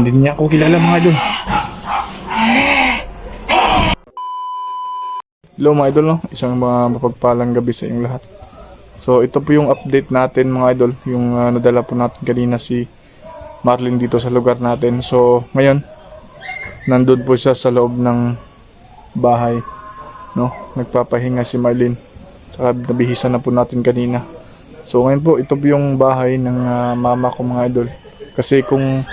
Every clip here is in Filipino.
Hindi niya ako kilala mga idol. Hello mga idol, no? Isang mapagpalang gabi sa inyong lahat. So ito po yung update natin mga idol. Yung nadala po natin kanina si Marlin dito sa lugar natin. So ngayon, nandun po siya sa loob ng bahay, no? Nagpapahinga si Marlin. Saka nabihisan na po natin kanina. So ngayon po, ito po yung bahay ng mama ko mga idol. Kasi kung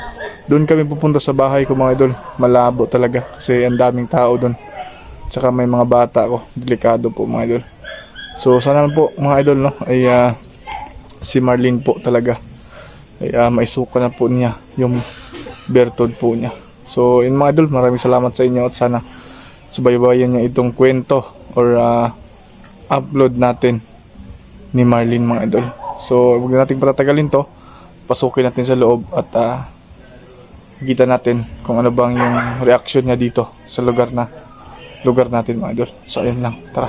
doon kami pupunta sa bahay ko mga idol, malabo talaga. Kasi ang daming tao doon. Tsaka may mga bata ko, delikado po mga idol. So sana po mga idol, no, ay si Marlin po talaga ay maisuka na po niya yung bertod po niya. So yun mga idol, maraming salamat sa inyo at sana subaybayan niya itong kwento or upload natin ni Marlin mga idol. So huwag nating patatagalin to, pasukin natin sa loob at kita natin kung ano bang yung reaction niya dito sa lugar natin mga idol. So ayun lang, tara.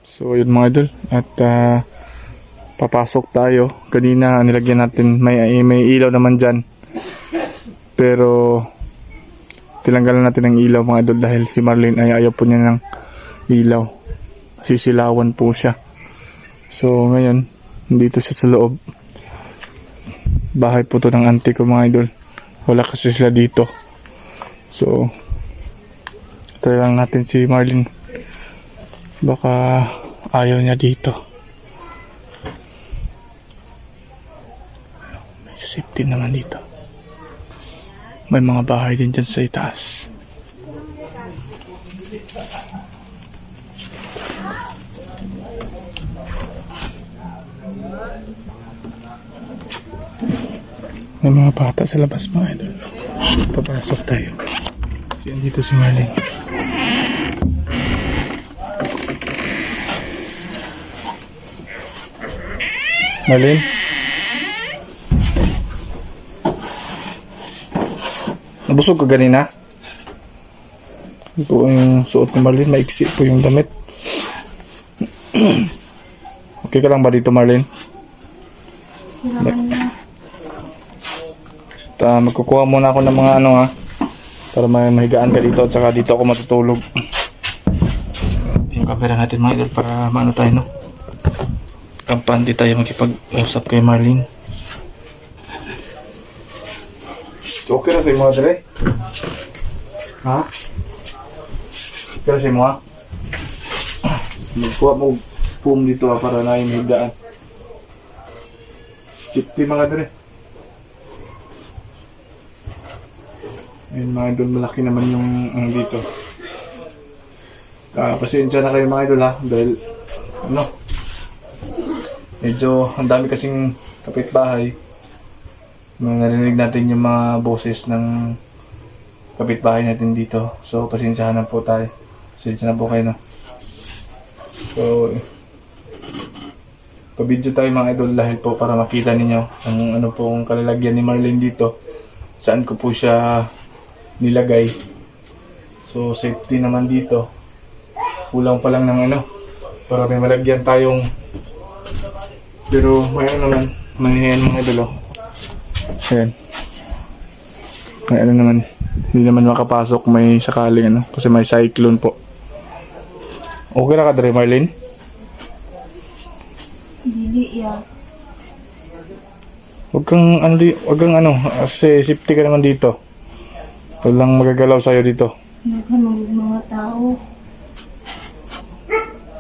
So yun mga idol, at papasok tayo. Kanina nilagyan natin, may ilaw naman dyan, pero tinanggalan natin ng ilaw mga idol dahil si Marlin ay ayaw po niya ng ilaw, sisilawan po siya. So ngayon, dito siya sa loob. Bahay po to ng auntie ko mga idol. Wala kasi sila dito. So try lang natin si Marlin. Baka ayaw niya dito. May safety naman dito. May mga bahay din dyan sa itaas. May mga bata sa labas mga idol. Papasok tayo. Kasi andito si Marlin. Marlin? Nabusog ka ganina? Ito yung suot ni Marlin. Maiksi po yung damit. Okay ka lang ba dito Marlin? Magkukuha muna ako ng mga para may mahigaan ka dito at saka dito ako matutulog. Yung camera natin mga idol para maano tayo, no? Kampante tayo makipag-usap kay Marlin. Okay na sa imo dre? Ha? Okay na sa imo ha? Magkuha mo pum dito para na yung mahigaan. Safety mga dre. Ayun mga idol, malaki naman yung dito. Pasensya na kayo mga idol ha, dahil medyo ang dami kasing kapitbahay. Narinig natin yung mga boses ng kapitbahay natin dito. So pasensyahan na po tayo. Pasensya na po kayo, no? So pa-video tayo mga idol dahil po para makita ninyo ang ano pong kalalagyan ni Marlin dito. Saan ko po siya nilagay. So safety naman dito. Kulang pa lang ng para may malagyan tayong, pero may naman manihin mga idol. Ayan. May naman, hindi naman makapasok, may sakaling kasi may cyclone po. Okay na ka dre Marlin? Dili ya. Huwag kang kasi safety ka naman dito. Walang magagalaw sa'yo dito. Naghanong mga tao.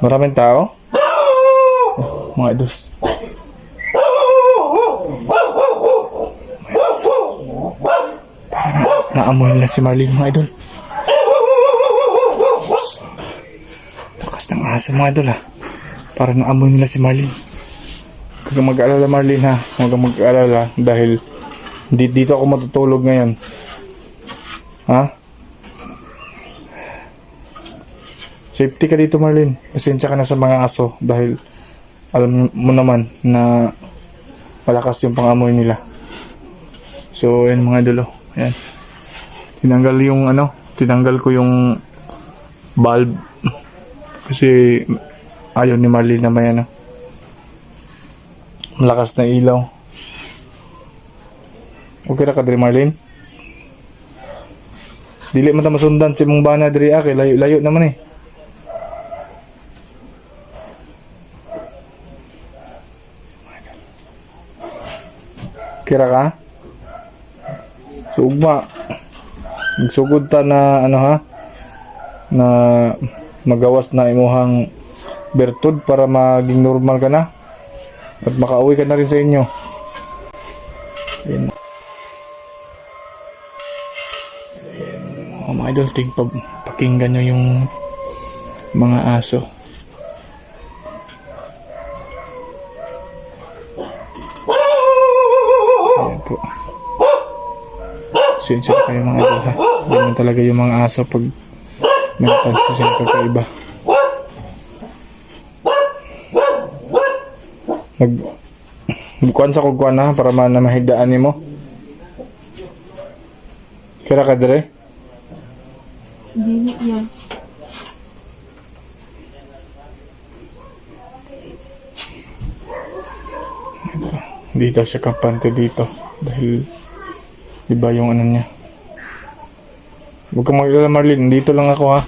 Maraming tao? Mga idos. Naamoy nila si Marlin mga idol. Lakas ng asa mga idol ha. Para naamoy nila si Marlin. Huwag kang mag-aalala Marlin ha. Huwag kang mag-aalala dahil dito ako matutulog ngayon. Ha? Safety ka dito Marlin. Pasensya ka na sa mga aso dahil alam mo naman na malakas yung pangamoy nila. So ayan mga idol. Ayan. Tinanggal ko yung bulb Kasi ayaw ni Marlene na may ano, malakas na ilaw. Okay ra ka diri Marlene? Dili man ta masundan si mong bana diri kay layo-layo naman eh. Kira ka? Sugma. Nagsugod ta na ano ha? Na magawas na imuhang bertud para maging normal ka na. At makauwi ka na rin sa inyo. Ayan. Mga idol, pakinggan nyo yung mga aso. Ayan po. Sensya kayo mga idol ha. Ganyan talaga yung mga aso pag may napansin sila kakaiba. Bukuan sa kugkuan ha para mahigdaan ni mo. Kira ka dire? Dili ya. Hindi daw siya kampante dito dahil iba yung ano niya. Huwag kang mag-alala Marlene, dito lang ako ha.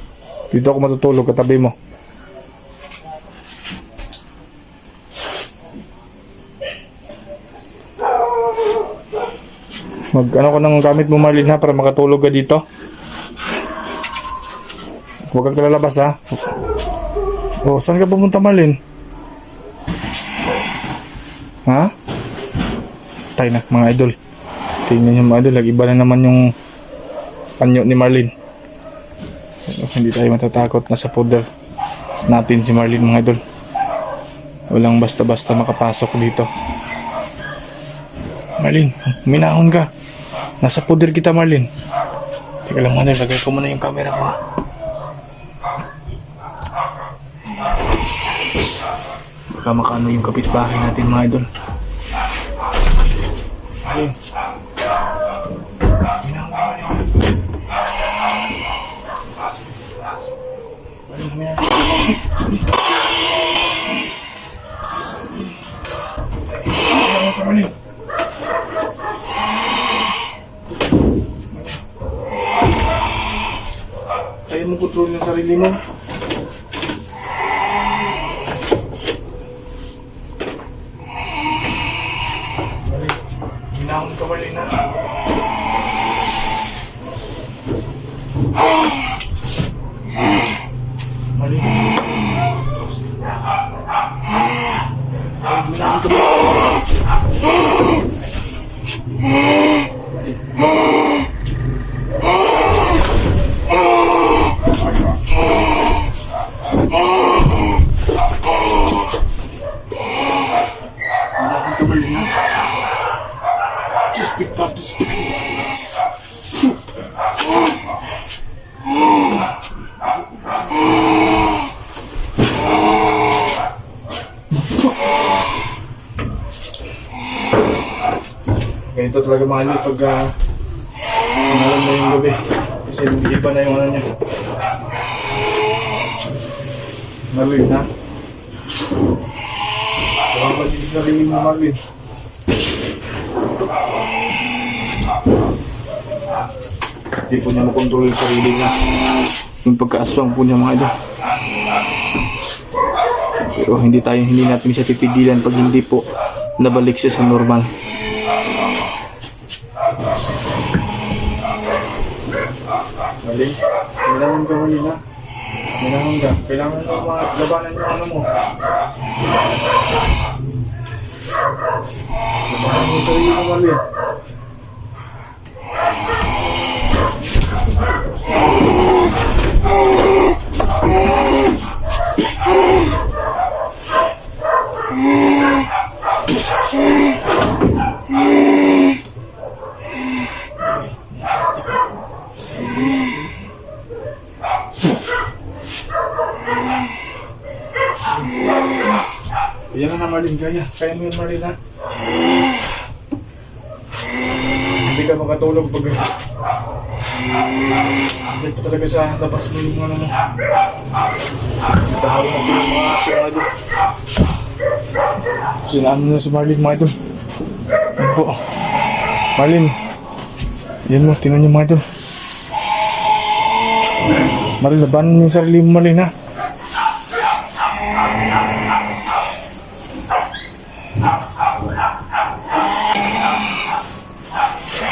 Dito ako matutulog katabi mo. Mag-ano ka ng gamit mo Marlene ha para makatulog ka dito. Huwag kang lalabas ha. Oh, saan ka pumunta Marlene? Ha? Tayo na mga idol. Tingnan niyo mga idol, iba na naman yung anyo ni Marlene. Hindi tayo matatakot na sa poder natin si Marlene mga idol. Walang basta-basta makapasok dito. Marlene, minahon ka. Nasa poder kita Marlene. Teka lang mga idol, lagay ko muna yung camera ko ha. Baka makaano yung kapitbahay natin mga idol. Marlene. Kaya mo kontrol yung sarili mo. Ginahon ka Marlene na. Ganito talaga mga idol pag malam na yung gabi kasi iba na yung ano niya. Marlene ha? Huwag pa din sa sarili mo Marlene. Hindi po niya makontrol yung sarili niya. Yung pagkaaswang po niya mga idol. Pero hindi natin siya titigilan pag hindi po nabalik siya sa normal. Marlene, kailangan ka Marlene ha? Kailangan ka. Kailangan ka labanan yung ano mo. Labanan mo yung sarili mo Marlene. Kaya na Marlene, kaya mo yun Marlene ha? Hindi ka makatulog pag hindi pa talaga sa labas mo yung ano mo. Dahil na po yung mga aso mga idol. Sinaan na si Marlene mga idol. Yan po. Marlene. Yan mo, tingnan niyo mga idol. Marlene, labanan mo yung sarili mo Marlene ha.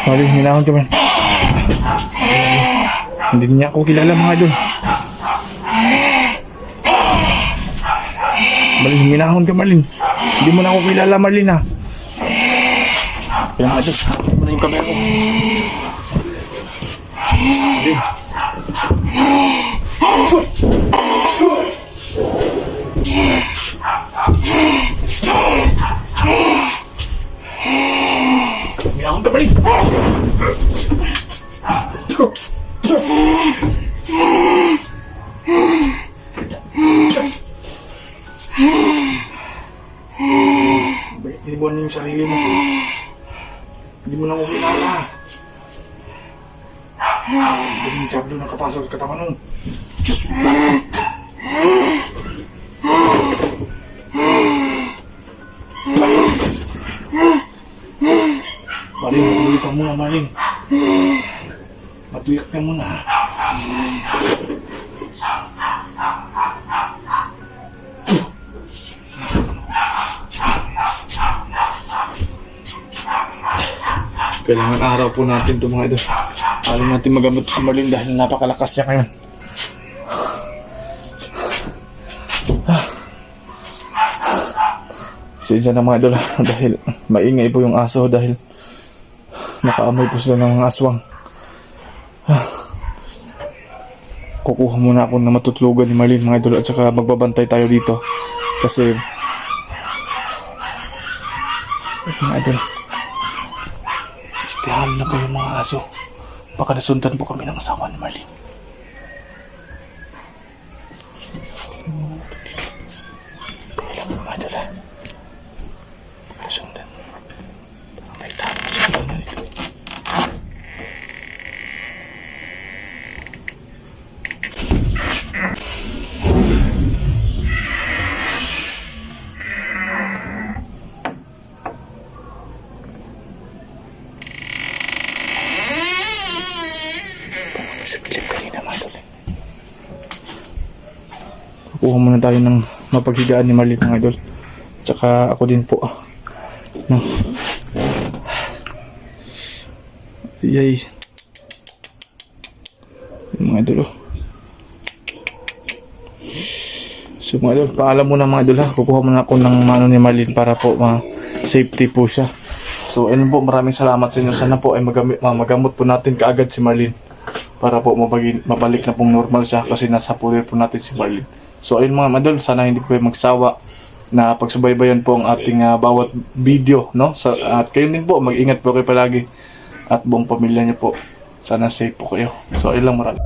Marlene, hinahon ka man. Hindi niya ako kilala mga idol. Marlene, hinahon ka Marlene. Hindi mo na ako kilala Marlene ha. Kaya mga idol, ano mo na yung camera ko. Marlene. Hinahon ka Marlene. Tinibuan niyo yung sarili mo. Hindi mo na ako kilala. Sige yung tsablo na kapasok sa katawan mo. Diyos mo. Maring, matuloy ka muna, Maring. Matuloy ka muna. Kailangan araw po natin ito mga idol. Alam natin magamot si Marlene dahil napakalakas niya ngayon. Sensya na mga idol dahil maingay po yung aso dahil nakaamoy po sila ng mga aswang. Kukuha muna ako na matutulugan ni Marlene mga idol at saka magbabantay tayo dito kasi mga idol, istihan na po yung mga aso. Baka nasundan po kami ng asawa ni Marlene. Bilang mga idol ha. Nasundan. May tama sa kalan na nito. Kukuha muna tayo ng mapaghigaan ni Marlene mga idol. Tsaka ako din po. No. Yay. Yung mga idol. So mga idol, paalam muna mga idol ha. Kukuha muna ako ng mano ni Marlene para po safety po siya. So ayun po, maraming salamat sa inyo. Sana po ay magamot po natin kaagad si Marlene. Para po mabalik na pong normal siya kasi nasa pulir po natin si Marlene. So ayun mga madol, sana hindi po kayo magsawa na pagsubaybayan po ang ating bawat video, no? At kayo din po, mag-ingat po kayo palagi at buong pamilya niyo po. Sana safe po kayo. So ayun lang, marami.